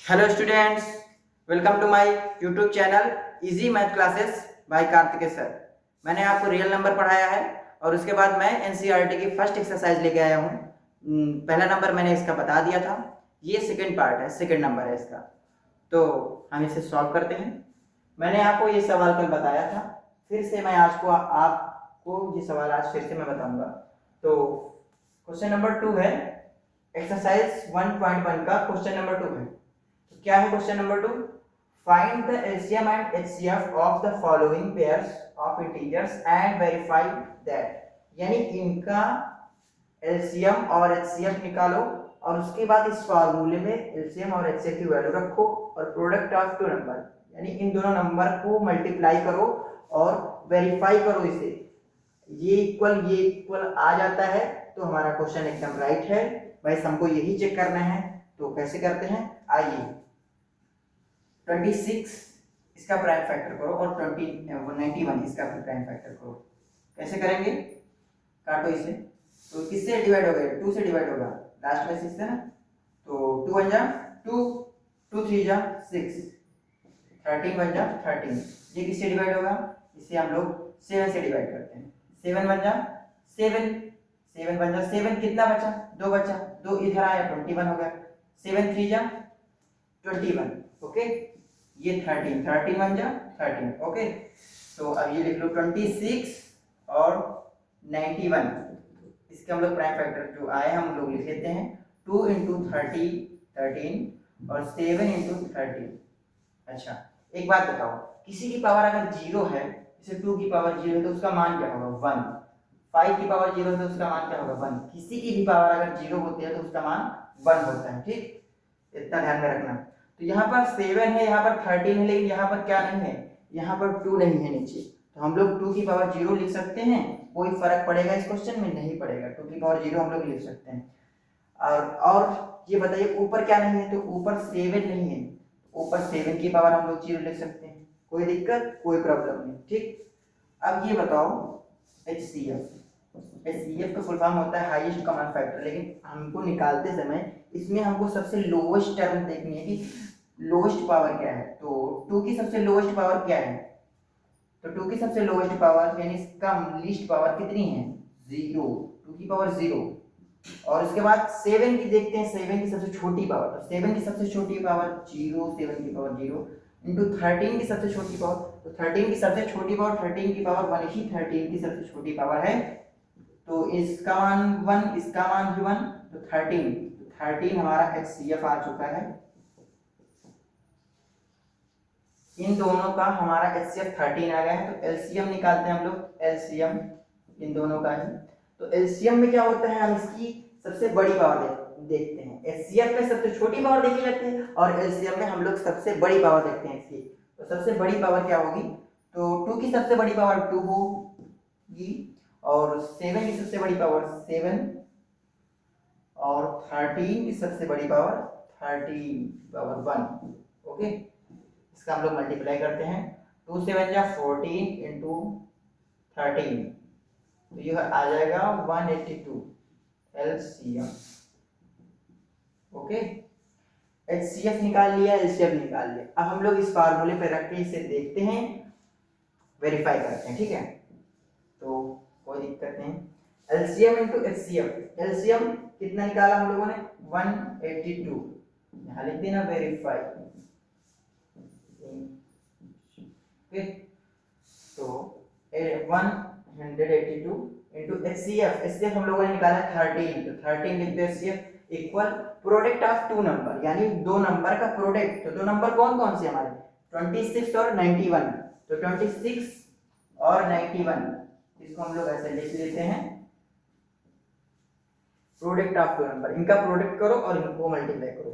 Hello students, welcome to my YouTube channel easy math classes by Kartikeya sir. मैंने आपको real number पढ़ाया है और उसके बाद मैं एनसीईआरटी की फर्स्ट एक्सरसाइज लेके आया हूँ। पहला नंबर मैंने इसका बता दिया था, ये सेकंड पार्ट है, सेकंड नंबर है इसका। तो हम इसे सॉल्व करते हैं। मैंने आपको ये सवाल कल बताया था, फिर से मैं आज को आपको ये सवाल आज फिर से मैं बताऊंगा। तो क्वेश्चन नंबर 2 है, एक्सरसाइज 1.1 का क्वेश्चन नंबर 2 है। तो क्या है question number 2? Find the LCM and HCF of the following pairs of integers and verify that. यानी इनका एलसीएम और एचसीएफ निकालो और उसके बाद इस फार्मूले में एलसीएम और एचसीएफ की वैल्यू रखो और प्रोडक्ट ऑफ टू नंबर, यानी इन दोनों नंबर को मल्टीप्लाई करो और वेरीफाई करो इसे। ये इक्वल आ जाता है तो हमारा क्वेश्चन एकदम राइट है। भाई हमको यही चेक करना है, तो कैसे करते हैं, आइए 26 इसका प्राइम फैक्टर करो और 91 इसका भी प्राइम फैक्टर करो। कैसे करेंगे, काटो इसे। तो किससे डिवाइड होगा, 2 से डिवाइड होगा, लास्ट में 6 है ना, तो 2 1 जा 2, 2 3 जा 6, 13 1 जा 13। ये किससे डिवाइड होगा, इसे हम लोग 7 से डिवाइड करते हैं। 7 1 जा 7, 7 1 जा 7, कितना बचा, 2 बचा, 2 इधर आया 21 हो गया। 7 3 जा 21, ओके। ये 13, 13 1 जा 13, ओके। तो अब ये लिख लो 26 और 91, इसके हम लोग प्राइम फैक्टर जो आए हम लोग लिख लेते हैं। 2 इंटू 30 13 और 7 इंटू 13। अच्छा, एक बात बताओ, किसी की पावर अगर 0 है, जैसे 2 की पावर 0 है तो उसका मान क्या होगा, 1। 5 की पावर 0 है तो उसका मान क्या होगा, 1। किसी की भी पावर अगर 0 होती है तो उसका मान 1 होता है, ठीक, इतना ध्यान में रखना। तो यहाँ पर 7 है, यहाँ पर 13 है, लेकिन यहाँ पर क्या नहीं है, यहाँ पर 2 नहीं है नीचे। तो हम लोग 2 की पावर 0 लिख सकते हैं, कोई फर्क पड़ेगा इस क्वेश्चन में, नहीं पड़ेगा। 2 की पावर 0 हम लोग लिख सकते हैं। और ये बताइए ऊपर क्या नहीं है, तो ऊपर 7 नहीं है, ऊपर 7 की पावर हम लोग 0 लिख सकते हैं, कोई दिक्कत, कोई प्रॉब्लम नहीं, ठीक। अब ये बताओ HCF, HCF का फुल फॉर्म होता है हाईएस्ट कॉमन फैक्टर, लेकिन हमको निकालते समय इसमें हमको सबसे लोवेस्ट टर्म देखनी है कि लोवेस्ट पावर क्या है। तो 2 की सबसे लोवेस्ट पावर क्या है, तो 2 की सबसे लोवेस्ट पावर यानी इसका लीस्ट पावर कितनी है, 0, 2 की पावर 0। और उसके बाद 7 की देखते हैं, 7 की सबसे छोटी पावर, तो 7 की सबसे छोटी पावर 0, 7 की पावर 0 इंटू 13 की सबसे छोटी पावर, तो 13 की सबसे छोटी पावर 13 की पावर 1 ही 13 की सबसे छोटी पावर है। तो इसका मान 1, इसका मान भी 1, तो 13 हमारा HCF आ चुका है। इन दोनों का हमारा HCF 13 आ गया है। तो LCM निकालते हैं हम लोग, LCM इन दोनों का ही। तो LCM में क्या होता है, हम इसकी सबसे बड़ी पावर देखते हैं। HCF में सबसे छोटी पावर देखी जाती है और LCM में हम लोग सबसे बड़ी पावर देखते हैं इसकी। तो सबसे बड़ी पावर क्या होगी, तो 2 की सबसे बड़ी पावर 2 होगी और 7 की सबसे बड़ी पावर 7 और 13 की सबसे बड़ी पावर 1, ओके। इसका हम लोग मल्टीप्लाई करते हैं, 2 7 जा 14 इंटू 13, तो यह आ जाएगा 182 LCM, ओके। HCF निकाल लिया, LCM निकाल लिया। अब हम लोग इस फार्मूले पे रख के इसे देखते हैं, वेरीफाई करते हैं, ठीक है। तो कोई दिक्कत नहीं, LCM इंटू HCF, LCM कितना निकाला हम लोगों ने, 182, यहाँ लिख देना वेरीफाई, तो 182 इंटू HCF हम लोगों ने निकाला 13, तो 13 लिख दो HCF equal product of two number, यानी दो नंबर का प्रोडक्ट। तो दो नंबर कौन कौन से हमारे, 26 और 91, तो 26 और 91 इसको हम लोग ऐसे लिख लेते हैं, प्रोडक्ट ऑफ टू नंबर, इनका प्रोडक्ट करो और इनको मल्टीप्लाई करो,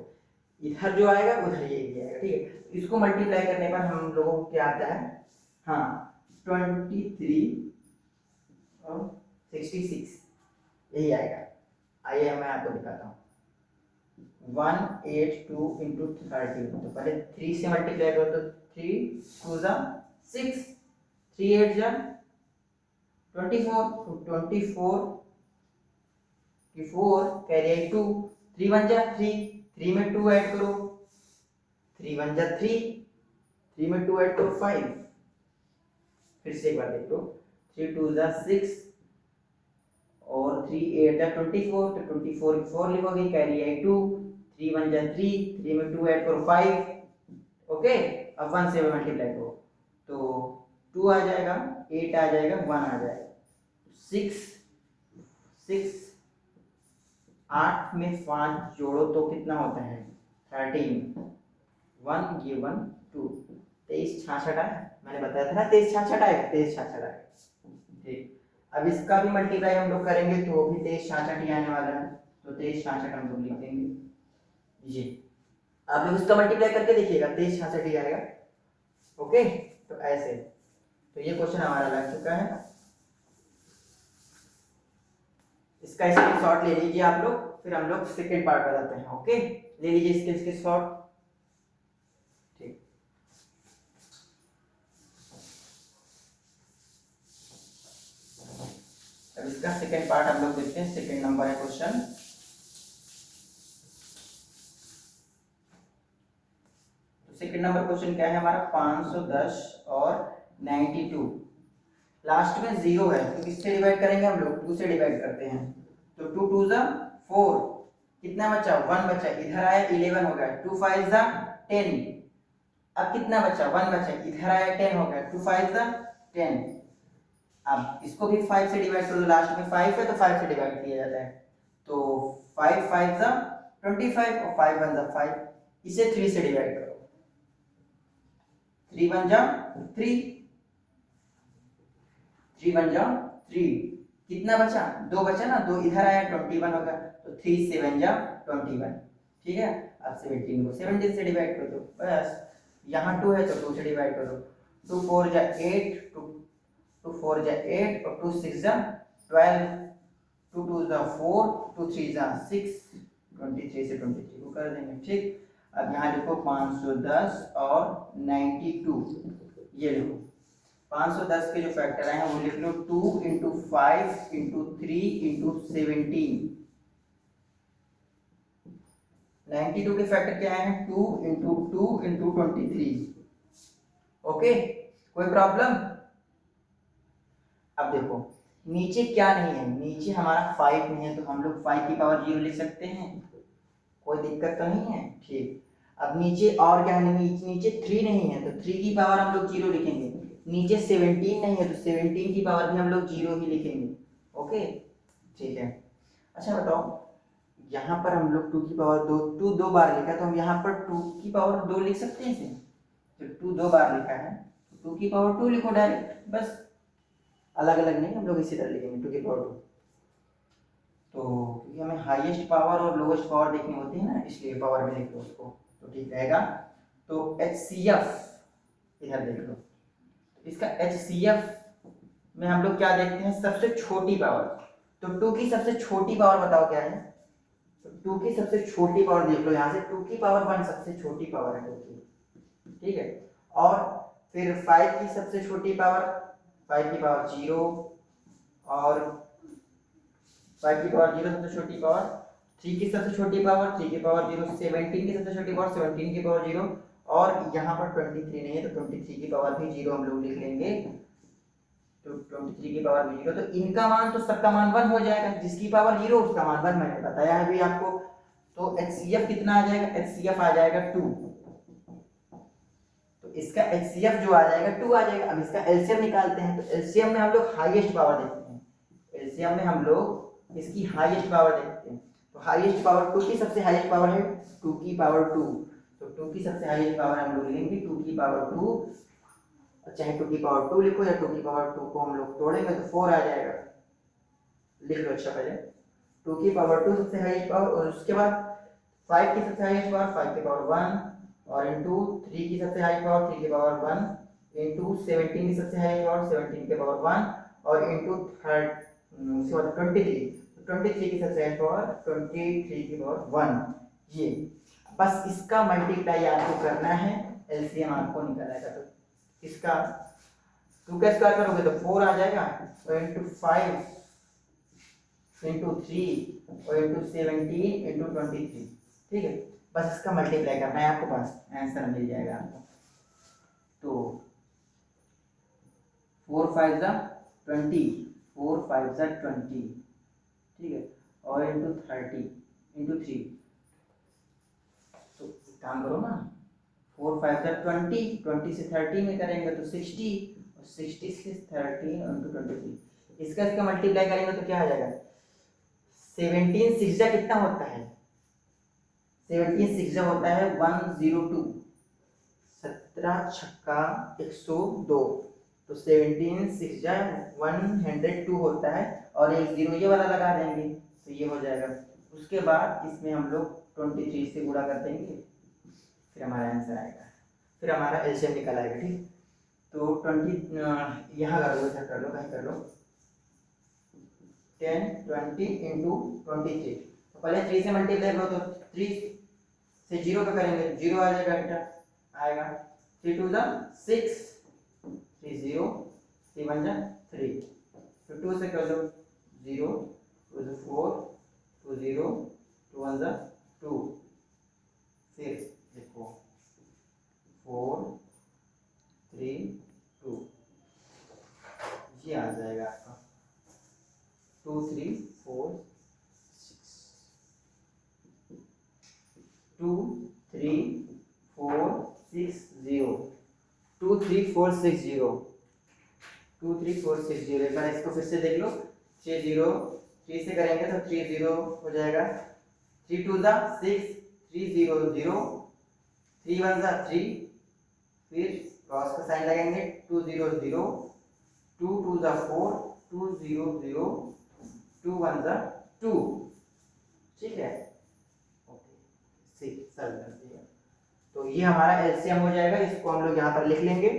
इधर जो आएगा उधर ये भी आएगा, ठीक है। इसको मल्टीप्लाई करने पर हम लोगों को क्या आता है, हाँ 23 और 66 यही आएगा। आइए मैं आपको दिखाता हूँ, 182 इंटू 13, तो पहले 3 से मल्टीप्लाई करो, तो 3 2 जा 6, 3 8 जा 24, तो 24 की 4 कैरी आई 2, 3 1 जा 3, 3 में 2 ऐड करो 3 1 जा 3, 3 में 2 ऐड करो 5, फिर से एक बार देख लो, 3 2 जा 6 और 3 8 जा 24, तो 24 4 लिखोगे, कैरी आई 2, 3 1 जा 3, 3 में 2 ऐड करो 5, ओके। अब 1 से मल्टीप्लाई करो तो 2 आ जाएगा, 8 आ जाएगा, 1 आ जाएगा, 6 6 8 में 5 जोड़ो तो कितना होता है 13, 1 ये 1 2, 23 66 है, मैंने बताया था ना 23 66 आएगा, 23 66 आएगा, ठीक। अब इसका भी मल्टीप्लाई हम लोग करेंगे तो वो भी 23 66 ही आने वाला है, तो 23 66 हम लोग लिख देंगे ये। आप लोग इसका मल्टीप्लाई करके देखिएगा 23 66 ही आएगा, ओके। तो ऐसे, तो ये क्वेश्चन हमारा लग चुका है, इसका स्क्रीनशॉट ले लीजिए आप लोग, फिर हम लोग सेकंड पार्ट बताते हैं, ओके। ले लीजिए इसके स्क्रीनशॉट, ठीक। अब इसका सेकंड पार्ट हम लोग देखते हैं, सेकंड नंबर है क्वेश्चन। सेकंड नंबर क्वेश्चन क्या है हमारा, 510 और 92, लास्ट में 0 है तो किससे डिवाइड करेंगे हम लोग, 2 से डिवाइड करते हैं, तो 2 2 जा 4, कितना बचा 1 बचा, इधर आया 11 हो गया, 2 5 जा 10, अब कितना बचा 1 बचा, इधर आया 10 हो गया, 2 5 जा 10, अब इसको भी 5 से डिवाइड कर दो, लास्ट में 5 है तो 5 से डिवाइड किया जाता है, तो 5 5 जा 25 और 5 1 जा 5, इसे 3 से डिवाइड करो, 3 1 जा 3, 3 1 जा 3, कितना बचा 2 बचा ना, 2 इधर आया 21 होगा, तो 3 7 जा 21, ठीक है। अब 17 को 17 से डिवाइड कर दो, बस यहाँ 2 है तो 2 से डिवाइड कर दो, 2 4 जा 8, 2 4 जा 8 और 2 6 जा 12, 2 2 जा 4, 2 3 जा 6, 23 से 23 को कर देंगे, ठीक। अब यहाँ लिखो 510 और 92, ये लिखो 510 के जो फैक्टर हैं वो लिख लो 2 इंटू 5 इंटू 3 इंटू 17, 92 के फैक्टर क्या है 2 इंटू 2 इंटू 23, ओके। कोई प्रॉब्लम। अब देखो नीचे क्या नहीं है, नीचे हमारा 5 नहीं है तो हम लोग 5 की पावर 0 लिख सकते हैं, कोई दिक्कत तो नहीं है, ठीक। अब नीचे और क्या है, नीचे 3 नहीं है तो 3 की पावर हम लोग 0 लिखेंगे, नीचे 17 नहीं है तो 17 की पावर भी हम लोग 0 ही लिखेंगे, ओके, ठीक है। अच्छा बताओ, यहाँ पर हम लोग 2 की पावर 2 2 बार लिखा है तो हम यहाँ पर 2 की पावर 2 लिख सकते हैं इसे, जब 2 2 बार लिखा है तो 2 की पावर 2 लिखो डायरेक्ट, बस अलग अलग नहीं, हम लोग इसी तरह लिखेंगे 2 की पावर 2, तो क्योंकि हमें हाईएस्ट पावर और लोएस्ट पावर देखनी होती है ना, इसलिए पावर में लिख लो उसको, तो ठीक रहेगा। तो HCF इधर देख लो, इसका HCF में हम लोग क्या देखते हैं, सबसे छोटी पावर, तो 2 की सबसे छोटी पावर बताओ क्या है, तो 2 की सबसे छोटी पावर देख लो, यहाँ से 2 की पावर 1 सबसे छोटी पावर है 2 की, ठीक है। और फिर 5 की सबसे छोटी पावर, 5 की पावर 0, और 5 की पावर 0 सबसे छोटी पावर, 3 की सबसे छोटी पावर 3 की पावर 0, 17 की सबसे छोटी पावर 17 की पावर 0, और यहाँ पर 23 नहीं है तो 23 की पावर भी 0 हम लोग लिख लेंगे, तो 23 की पावर भी 0, तो इनका मान तो सबका मान 1 हो जाएगा, जिसकी पावर 0 उसका मान 1, मैंने बताया है अभी आपको। तो HCF कितना आ जाएगा, HCF आ जाएगा 2, तो इसका HCF जो आ जाएगा 2 आ जाएगा। अब इसका LCM निकालते हैं, तो LCM में हम लोग हाईएस्ट पावर देखते हैं, LCM में हम लोग इसकी हाईएस्ट पावर देखते हैं, तो हाईएस्ट पावर 2 की सबसे हाईएस्ट पावर है 2 की पावर 2, तो 2 की सबसे हाईएस्ट पावर हम लोग लेंगे 2 की पावर 2, चाहे 2 की पावर 2 लिखो या 2 की पावर 2 को हम लोग तोड़ेंगे तो 4 आ जाएगा, लिख लो। अच्छा पहले 2 की पावर 2 सबसे हाईएस्ट पावर, और उसके बाद 5 की सबसे हाईएस्ट पावर 5 की पावर 1, और इंटू 3 की सबसे हाईएस्ट पावर 3 की पावर 1, इंटू 17 की सबसे हाईएस्ट पावर 17 की पावर 1, और इंटू थर्ड उसके बाद 23, तो 23 की सबसे हाईएस्ट पावर 23 की पावर 1, ये बस इसका मल्टीप्लाई आपको करना है, एलसीएम आपको निकल आएगा। तो इसका 2 का स्क्वायर करोगे तो 4 आ जाएगा, तो इंटू 5 इंटू 3 और इंटू 17 इंटू 23, ठीक है। बस इसका मल्टीप्लाई करना है आपको, बस आंसर मिल जाएगा आपको। तो 4 5 जा 20, 4 5 जा 20, ठीक है, और इंटू 30 इंटू 3, तो काम करो ना, 4 5 जा 20, 20 से 30 में करेंगे तो 60, और 60 से 30 इंटू 23, इसका मल्टीप्लाई करेंगे तो क्या आ जाएगा, 17 6 जा कितना होता है, 17 6 जा होता है 102, 17 छक्का 102, तो 17 6 जा 102 होता है, और एक जीरो ये वाला लगा देंगे तो ये हो जाएगा। उसके बाद इसमें हम लोग 23 से गुणा कर देंगे, फिर हमारा आंसर आएगा, फिर हमारा एलसीएम निकल आएगा, ठीक। तो 20 यहाँ कर लो, इधर कर लो, कहीं कर लो, 10 20 इंटू 23, तो पहले 3 से मल्टीप्लाई करो, तो 3 से 0 पे करेंगे, 0 आ जाएगा, बेटा आएगा, 3 2 जा 6, 3 0, 3 1 जा 3, तो 2 से कर लो, 0 2 जा 4, 2 0, 2 1 जा 2, फिर देखो 4 3 2, ये आ जाएगा आपका 2 3 4 6, 2 3 4 6 0, 2 3 4 6 0, 2 3 4 6 0, एक बार इसको फिर से देख लो, 6 0, 3 से करेंगे तो 3 0 हो जाएगा, 3 2 जा 6, 3 0 0, 3 1 जा 3, फिर क्रॉस का साइन लगाएंगे, 2 0 0, 2 2 जा 4, 2 0 0, 2 1 जा 2, ठीक है, ओके, ठीक सर कर दिया। तो ये हमारा एलसीएम हो जाएगा, इसको हम लोग यहाँ पर लिख लेंगे,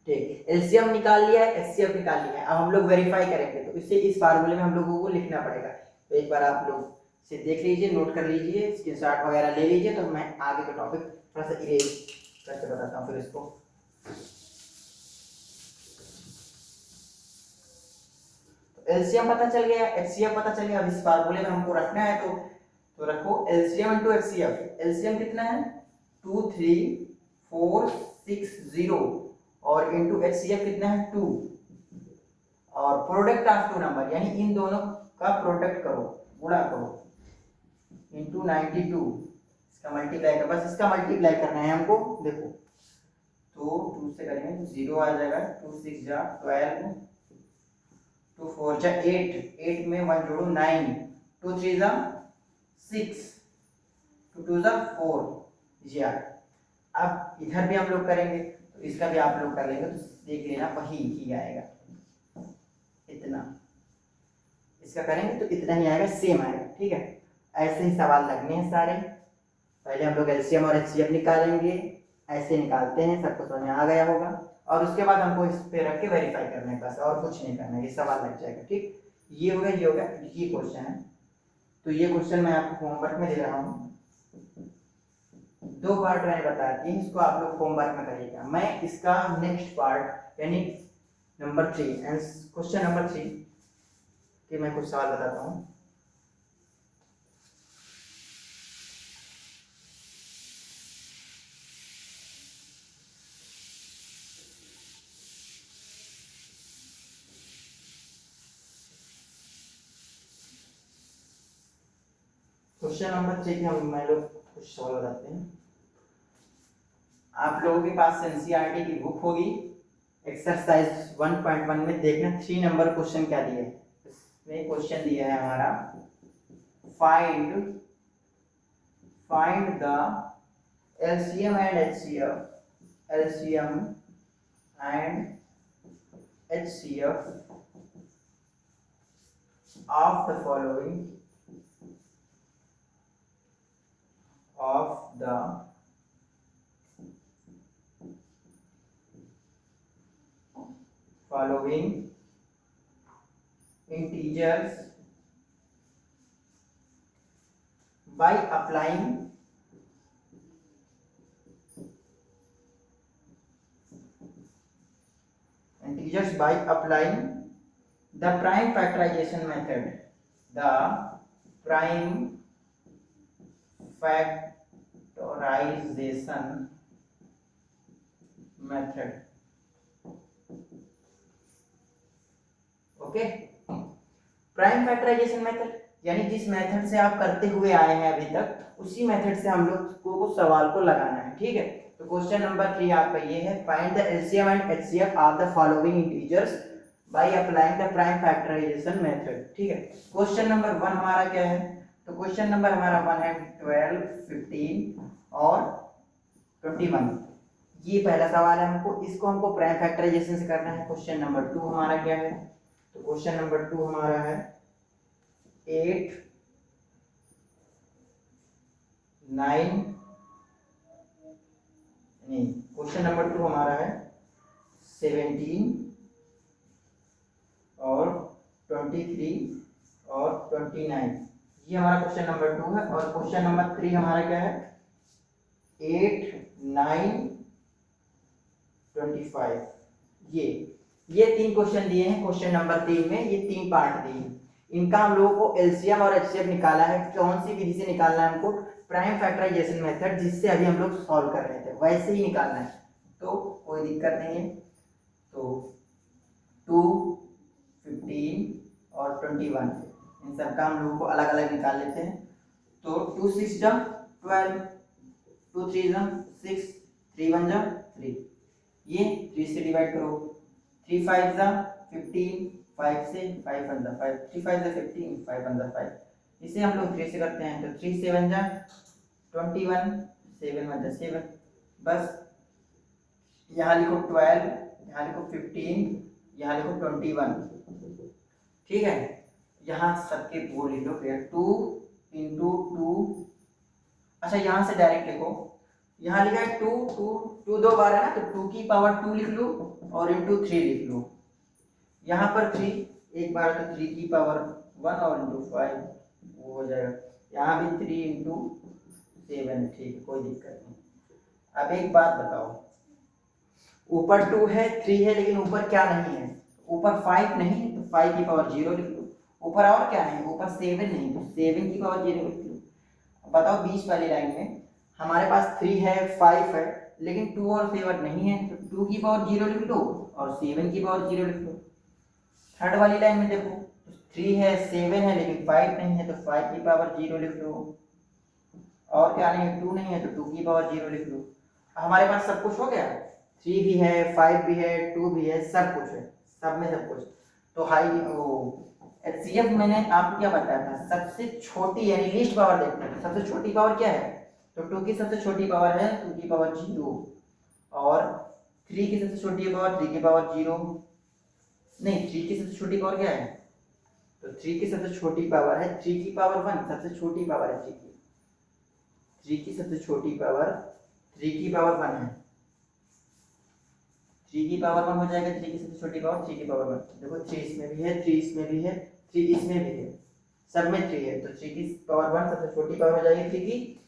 ठीक, एलसीएम निकाल लिया है, एचसीएफ निकाल लिया है, अब हम लोग वेरीफाई करेंगे, तो इसे इस फार्मूले में हम लोगों को लिखना पड़ेगा, तो एक बार आप लोग इसे देख लीजिए, नोट कर लीजिए, स्क्रीनशॉट वगैरह ले लीजिए, तो मैं आगे का टॉपिक थोड़ा सा इरेज करके बताता हूँ फिर इसको। एलसीएम पता चल गया, एचसीएफ पता चल गया, अब इस फार्मूले में हमको रखना है, तो रखो एलसीएम इनटू एचसीएफ, एलसीएम कितना है 2 3 4 6 0, और इनटू एचसीएफ कितना है 2, और प्रोडक्ट ऑफ टू नंबर, यानी इन दोनों का प्रोडक्ट करो, गुणा करो, इनटू 92, इसका मल्टीप्लाई कर, बस इसका मल्टीप्लाई करना है हमको, देखो, तो 2 से करेंगे तो 0 आ जाएगा, 2 6 जा 12, 2 4 जा 8, 8 में 1 जोड़ो 9, 2 3 जा 6, 2 2 जा 4, जी। अब इधर भी हम लोग करेंगे, तो इसका भी आप लोग कर लेंगे, तो देख लेना वही ही आएगा, इतना, इसका करेंगे तो इतना ही आएगा, सेम आएगा, ठीक है। ऐसे ही सवाल लगने हैं सारे, पहले हम लोग एलसीएम और एचसीएफ निकालेंगे, ऐसे निकालते हैं, सबको समझ में आ गया होगा, और उसके बाद हमको इस पे रख के वेरीफाई करना है, बस और कुछ नहीं करना है, ये सवाल लग जाएगा, ठीक। ये हो गया, ये हो गया, ये क्वेश्चन है, तो ये क्वेश्चन मैं आपको होमवर्क में दे रहा हूँ, 2 पार्ट मैंने बता दिए, इसको आप लोग होमवर्क में करिएगा, मैं इसका नेक्स्ट पार्ट यानी नंबर 3 क्वेश्चन नंबर 3 कि मैं कुछ सवाल बताता हूँ। क्वेश्चन नंबर 3 के हम लोग कुछ सवाल बताते हैं। आप लोगों के पास एनसीईआरटी की बुक होगी, एक्सरसाइज 1.1 में देखना 3 नंबर क्वेश्चन क्या दिया है, इसमें क्वेश्चन दिया है हमारा, find the LCM and HCF, LCM and HCF of the following, of the following integers by applying the prime factorization method, the prime factorization factorisation method. Okay, prime factorisation method यानी जिस method से आप करते हुए आए हैं अभी तक, उसी मेथड से हम लोग को सवाल को लगाना है। ठीक है, तो क्वेश्चन नंबर 3 आपका ये है, find the LCM and HCF of the following integers by applying the prime factorisation method. ठीक है, क्वेश्चन नंबर 1 हमारा क्या है, तो क्वेश्चन नंबर हमारा 1 है 12, 15 और 21। ये पहला सवाल है, हमको इसको हमको प्राइम फैक्टराइजेशन से करना है। क्वेश्चन नंबर 2 हमारा क्या है, तो क्वेश्चन नंबर 2 हमारा है 8, 9 नहीं, क्वेश्चन नंबर 2 हमारा है 17 और 23 और 29। ये हमारा क्वेश्चन नंबर 2 है। और क्वेश्चन नंबर 3 हमारा क्या है, 8, 9, 25। ये 3 क्वेश्चन दिए हैं क्वेश्चन नंबर 3 में, ये 3 पार्ट दिए हैं। इनका हम लोगों को एलसीएम और एचसीएफ निकाला है। कौन सी विधि से निकालना है हमको, प्राइम फैक्टराइजेशन मेथड, जिससे अभी हम लोग सॉल्व कर रहे थे वैसे ही निकालना है, तो कोई दिक्कत नहीं है। तो 2, 15 और 21 इन सबका हम लोगों को अलग अलग निकाल लेते हैं। तो 2 6 जा 12, 2 3 जा 6, 3 1 जा 3, ये 3 से डिवाइड करो, 3 5 जा 15, 5 से 5 1 जा 5, 3 5 जा 15, 5 1 जा 5। इसे हम लोग 3 से करते हैं, तो 3 7 जा 21, 7 1 जा 7। बस यहाँ लिखो 12, यहाँ लिखो 15, यहाँ लिखो 21। ठीक है, यहाँ सबके वो लिख लो फिर 2 इंटू 2। अच्छा, यहाँ से डायरेक्ट लिखो, यहाँ लिखा है 2 2 2 दो बार है ना, तो 2 की पावर 2 लिख लो और इंटू 3 लिख लो। यहाँ पर 3 एक बार, तो 3 की पावर 1 और इंटू 5 वो हो जाएगा। यहाँ भी 3 इंटू 7। ठीक है, कोई दिक्कत नहीं। अब एक बात बताओ, ऊपर 2 है 3 है, लेकिन ऊपर क्या नहीं है, ऊपर 5 नहीं है, तो 5 की पावर 0 लिख लो। ऊपर और क्या नहीं, ऊपर 7 नहीं, तो 7 की पावर 0 लिख लो। बताओ बीच वाली लाइन में हमारे पास 3 है 5 है, लेकिन 2 और 7 नहीं है, तो 2 की पावर 0 लिख लो और 7 की पावर 0 लिख लो। थर्ड वाली लाइन में देखो, 3 है 7 है, लेकिन 5 नहीं है, तो 5 की पावर 0 लिख लो। और क्या नहीं है, 2 नहीं है, तो 2 की पावर 0 लिख लो। हमारे पास सब कुछ हो गया, 3 भी है, 5 भी है, 2 भी है, सब कुछ है, सब में सब कुछ। तो हाई एचसीएफ मैंने आपको क्या बताया था, सबसे छोटी यानी लीस्ट पावर देखते हैं। सबसे छोटी पावर क्या है, तो 2 की सबसे छोटी पावर है 2 की पावर 0, और 3 की सबसे छोटी पावर 3 की पावर 0 नहीं, 3 की सबसे छोटी पावर क्या है, तो 3 की सबसे छोटी पावर है 3 की पावर 1, सबसे छोटी पावर है 3 की सबसे छोटी पावर 3 की पावर 1 है। 3 की पावर 1 हो जाएगा, 3 की सबसे छोटी पावर 3 की पावर 1। देखो 3 इसमें भी है, 3 इसमें भी है, 3 इसमें भी है, सब में 3 है, तो 3 की पावर 1 सबसे छोटी पावर हो जाएगी 3 की।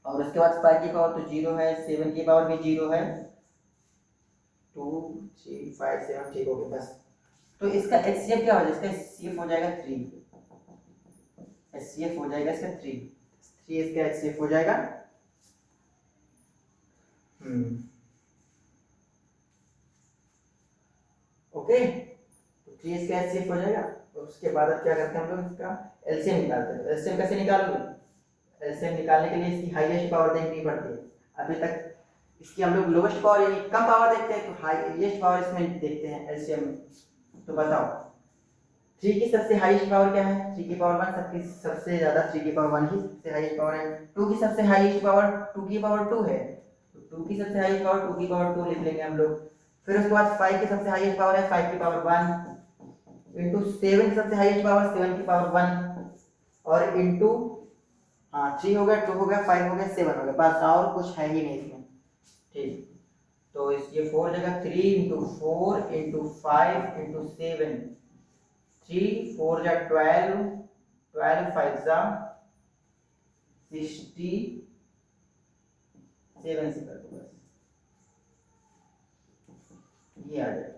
और उसके बाद 5 की पावर तो 0 है, 7 की पावर भी 0 है, 2 3 5 7 ठीक हो गया बस। तो इसका एचसीएफ क्या हो जाएगा, इसका एचसीएफ हो जाएगा 3, एचसीएफ हो जाएगा इसका 3 इसका एचसीएफ हो जाएगा। ओके, तो 3 इसका एचसीएफ हो जाएगा। तो उसके बाद अब क्या करते हैं हम लोग, इसका एलसीएम निकालते हैं। एलसीएम कैसे निकालोगे, एलसीएम निकालने के लिए इसकी हाईएस्ट पावर देखनी पड़ती है। अभी तक इसकी हम लोग लोएस्ट पावर यानी कम पावर देखते हैं, तो हाईएस्ट पावर इसमें देखते हैं एलसीएम। तो बताओ 3 की सबसे हाईएस्ट पावर क्या है, 3 की पावर 1, सबकी सबसे ज्यादा 3 की पावर 1 ही सबसे हाईएस्ट पावर है। 2 की सबसे हाईएस्ट पावर 2 की पावर 2 है, तो 2 की सबसे हाईएस्ट पावर 2 की पावर 2 लिख लेंगे हम लोग। फिर उसके बाद 5 की सबसे हाईएस्ट पावर है 5 की पावर 1 इंटू 7 की सबसे हाईएस्ट पावर 7 की पावर 1 और इंटू 3 हो गया, 2 हो गया, 5 हो गया, 7 हो गया, बस और कुछ है ही नहीं इसमें। ठीक, तो ये 4 जगह 3 इंटू 4 इंटू 5 इंटू 7, 3 4 जा 12, 12 5 जा 67 से कर दो बस, ये आ जाएगा।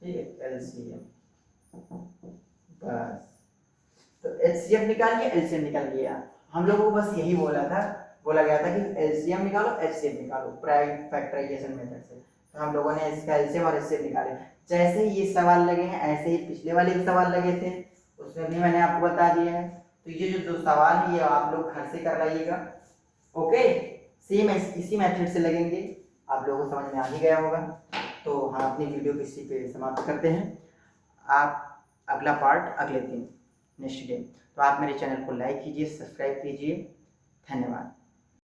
ठीक है, एलसीएम बस। तो एचसीएफ निकाल के एलसीएम निकाल लिया। हम लोगों को बस यही बोला गया था कि एलसीएम निकालो एचसीएफ निकालो प्राइम फैक्टराइजेशन मेथड से। तो हम लोगों ने इसका एलसीएम और एचसीएफ निकाले। जैसे ये सवाल लगे हैं ऐसे ही पिछले वाले भी सवाल लगे थे, उसमें भी मैंने आपको बता दिया है। तो ये जो 2 सवाल है ये आप लोग घर से कर लाइएगा। ओके, सेम इसी मेथड से लगेंगे, आप लोगों को समझ में आ ही गया होगा। तो हम अपनी वीडियो को इसी पे समाप्त करते हैं। आप अगला पार्ट अगले दिन नेक्स्ट डे। तो आप मेरे चैनल को लाइक कीजिए, सब्सक्राइब कीजिए। धन्यवाद।